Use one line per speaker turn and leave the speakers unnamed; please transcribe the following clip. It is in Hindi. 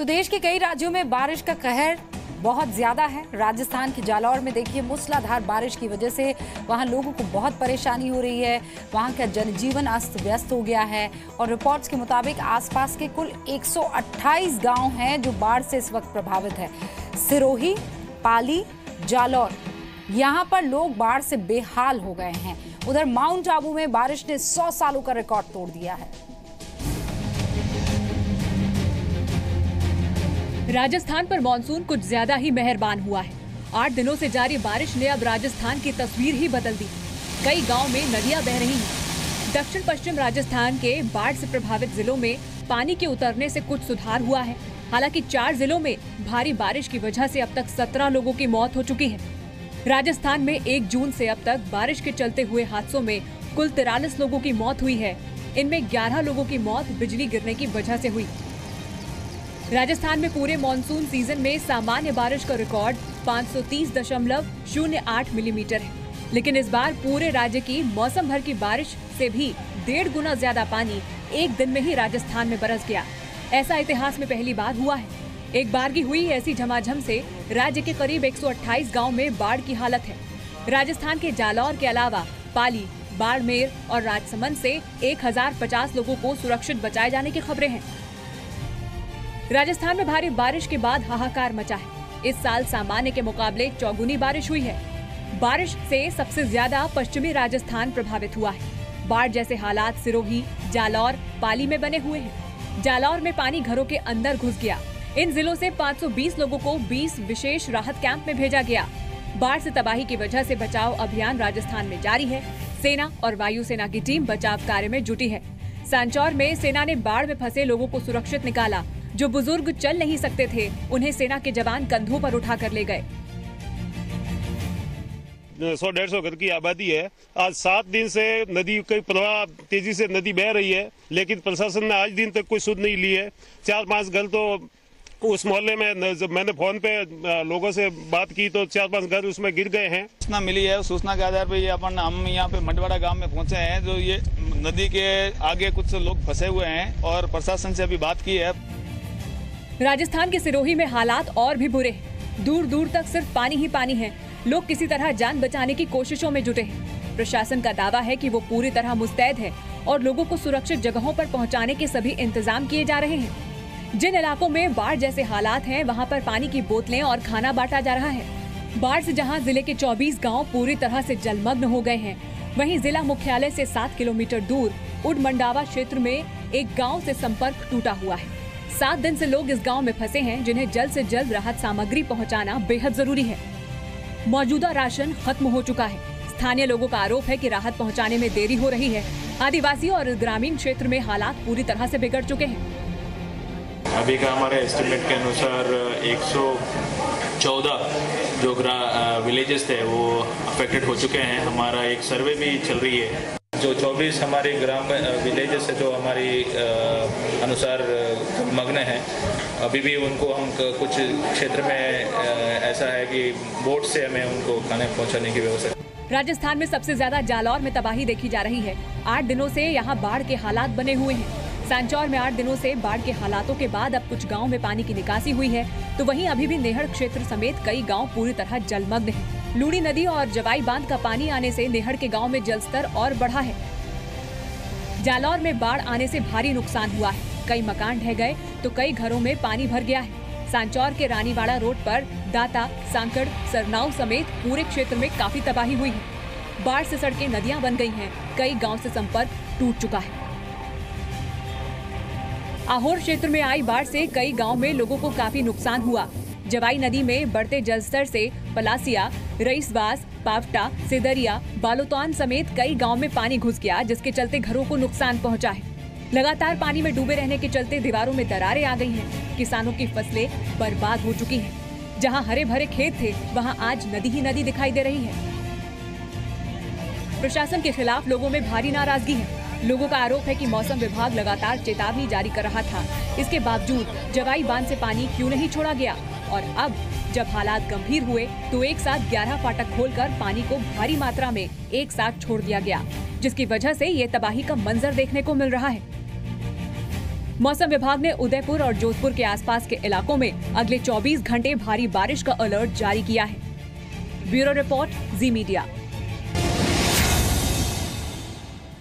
तो देश के कई राज्यों में बारिश का कहर बहुत ज्यादा है। राजस्थान के जालौर में देखिए मूसलाधार बारिश की वजह से वहां लोगों को बहुत परेशानी हो रही है। वहां का जनजीवन अस्त व्यस्त हो गया है और रिपोर्ट्स के मुताबिक आसपास के कुल 128 गांव हैं जो बाढ़ से इस वक्त प्रभावित है। सिरोही, पाली, जालौर, यहां पर लोग बाढ़ से बेहाल हो गए हैं। उधर माउंट आबू में बारिश ने 100 सालों का रिकॉर्ड तोड़ दिया है।
राजस्थान पर मानसून कुछ ज्यादा ही मेहरबान हुआ है। 8 दिनों से जारी बारिश ने अब राजस्थान की तस्वीर ही बदल दी। कई गांव में नदियां बह रही हैं। दक्षिण पश्चिम राजस्थान के बाढ़ से प्रभावित जिलों में पानी के उतरने से कुछ सुधार हुआ है। हालांकि 4 जिलों में भारी बारिश की वजह से अब तक 17 लोगों की मौत हो चुकी है। राजस्थान में 1 जून से अब तक बारिश के चलते हुए हादसों में कुल 43 लोगों की मौत हुई है। इनमें 11 लोगों की मौत बिजली गिरने की वजह से हुई। राजस्थान में पूरे मानसून सीजन में सामान्य बारिश का रिकॉर्ड 530.08 मिलीमीटर है, लेकिन इस बार पूरे राज्य की मौसम भर की बारिश से भी 1.5 गुना ज्यादा पानी एक दिन में ही राजस्थान में बरस गया। ऐसा इतिहास में पहली बार हुआ है। एक बार की हुई ऐसी झमाझम से राज्य के करीब 128 गाँव में बाढ़ की हालत है। राजस्थान के जालौर के अलावा पाली, बाड़मेर और राजसमंद से 1050 लोगों को सुरक्षित बचाए जाने की खबरें हैं। राजस्थान में भारी बारिश के बाद हाहाकार मचा है। इस साल सामान्य के मुकाबले चौगुनी बारिश हुई है। बारिश से सबसे ज्यादा पश्चिमी राजस्थान प्रभावित हुआ है। बाढ़ जैसे हालात सिरोही, जालौर, पाली में बने हुए हैं। जालौर में पानी घरों के अंदर घुस गया। इन जिलों से 520 लोगों को 20 विशेष राहत कैंप में भेजा गया। बाढ़ से तबाही की वजह से बचाव अभियान राजस्थान में जारी है। सेना और वायुसेना की टीम बचाव कार्य में जुटी है। सांचौर में सेना ने बाढ़ में फंसे लोगों को सुरक्षित निकाला। जो बुजुर्ग चल नहीं सकते थे, उन्हें सेना के जवान कंधों पर उठाकर ले गए।
100-150 घर की आबादी है। आज 7 दिन से नदी का प्रवाह तेजी से नदी बह रही है, लेकिन प्रशासन ने आज दिन तक कोई सुध नहीं ली है। 4-5 घर तो उस मोहल्ले में, जब मैंने फोन पे लोगों से बात की तो 4-5 घर उसमें गिर गए हैं।
सूचना मिली है, सूचना के आधार पर हम यहाँ पे मटवाड़ा गांव में पहुंचे हैं। जो ये नदी के आगे कुछ लोग फंसे हुए हैं और प्रशासन से अभी बात की है।
राजस्थान के सिरोही में हालात और भी बुरे हैं। दूर दूर तक सिर्फ पानी ही पानी है। लोग किसी तरह जान बचाने की कोशिशों में जुटे हैं। प्रशासन का दावा है कि वो पूरी तरह मुस्तैद है और लोगों को सुरक्षित जगहों पर पहुंचाने के सभी इंतजाम किए जा रहे हैं। जिन इलाकों में बाढ़ जैसे हालात हैं, वहां पर पानी की बोतलें और खाना बांटा जा रहा है। बाढ़ से जहां जिले के 24 गाँव पूरी तरह से जलमग्न हो गए हैं, वहीं जिला मुख्यालय से 7 किलोमीटर दूर उडमंडावा क्षेत्र में एक गाँव से संपर्क टूटा हुआ है। 7 दिन से लोग इस गांव में फंसे हैं, जिन्हें जल्द से जल्द राहत सामग्री पहुंचाना बेहद जरूरी है। मौजूदा राशन खत्म हो चुका है। स्थानीय लोगों का आरोप है कि राहत पहुंचाने में देरी हो रही है। आदिवासी और ग्रामीण क्षेत्र में हालात पूरी तरह से बिगड़ चुके हैं।
अभी का हमारे एस्टिमेट के अनुसार 114 जो विलेजेस थे वो अफेक्टेड हो चुके हैं। हमारा एक सर्वे भी चल रही है। जो 24 हमारे ग्राम विलेजेस है जो हमारी अनुसार मग्न है, अभी भी उनको हम कुछ क्षेत्र में ऐसा है कि बोट से हमें उनको खाने पहुंचाने की व्यवस्था।
राजस्थान में सबसे ज्यादा जालौर में तबाही देखी जा रही है। 8 दिनों से यहाँ बाढ़ के हालात बने हुए हैं। सांचौर में 8 दिनों से बाढ़ के हालातों के बाद अब कुछ गाँव में पानी की निकासी हुई है, तो वहीं अभी भी नेहड़ क्षेत्र समेत कई गाँव पूरी तरह जलमग्न है। लूड़ी नदी और जवाई बांध का पानी आने से नेहड़ के गांव में जलस्तर और बढ़ा है। जालौर में बाढ़ आने से भारी नुकसान हुआ है। कई मकान ढह गए तो कई घरों में पानी भर गया है। सांचौर के रानीवाड़ा रोड पर दाता, सांकड़, सरनाऊ समेत पूरे क्षेत्र में काफी तबाही हुई है। बाढ़ से सड़कें नदियां बन गई हैं। कई गांव से संपर्क टूट चुका है। आहोर क्षेत्र में आई बाढ़ से कई गाँव में लोगों को काफी नुकसान हुआ। जवाई नदी में बढ़ते जलस्तर से पलासिया, रईसवास, पावटा, सिदरिया, बालोतान समेत कई गांव में पानी घुस गया, जिसके चलते घरों को नुकसान पहुंचा है। लगातार पानी में डूबे रहने के चलते दीवारों में दरारें आ गई हैं। किसानों की फसलें बर्बाद हो चुकी हैं। जहां हरे भरे खेत थे, वहां आज नदी ही नदी दिखाई दे रही है। प्रशासन के खिलाफ लोगों में भारी नाराजगी है। लोगों का आरोप है कि मौसम विभाग लगातार चेतावनी जारी कर रहा था, इसके बावजूद जवाई बांध से पानी क्यों नहीं छोड़ा गया। और अब जब हालात गंभीर हुए तो एक साथ 11 फाटक खोलकर पानी को भारी मात्रा में एक साथ छोड़ दिया गया, जिसकी वजह से ये तबाही का मंजर देखने को मिल रहा है। मौसम विभाग ने उदयपुर और जोधपुर के आसपास के इलाकों में अगले 24 घंटे भारी बारिश का अलर्ट जारी किया है। ब्यूरो रिपोर्ट, जी मीडिया।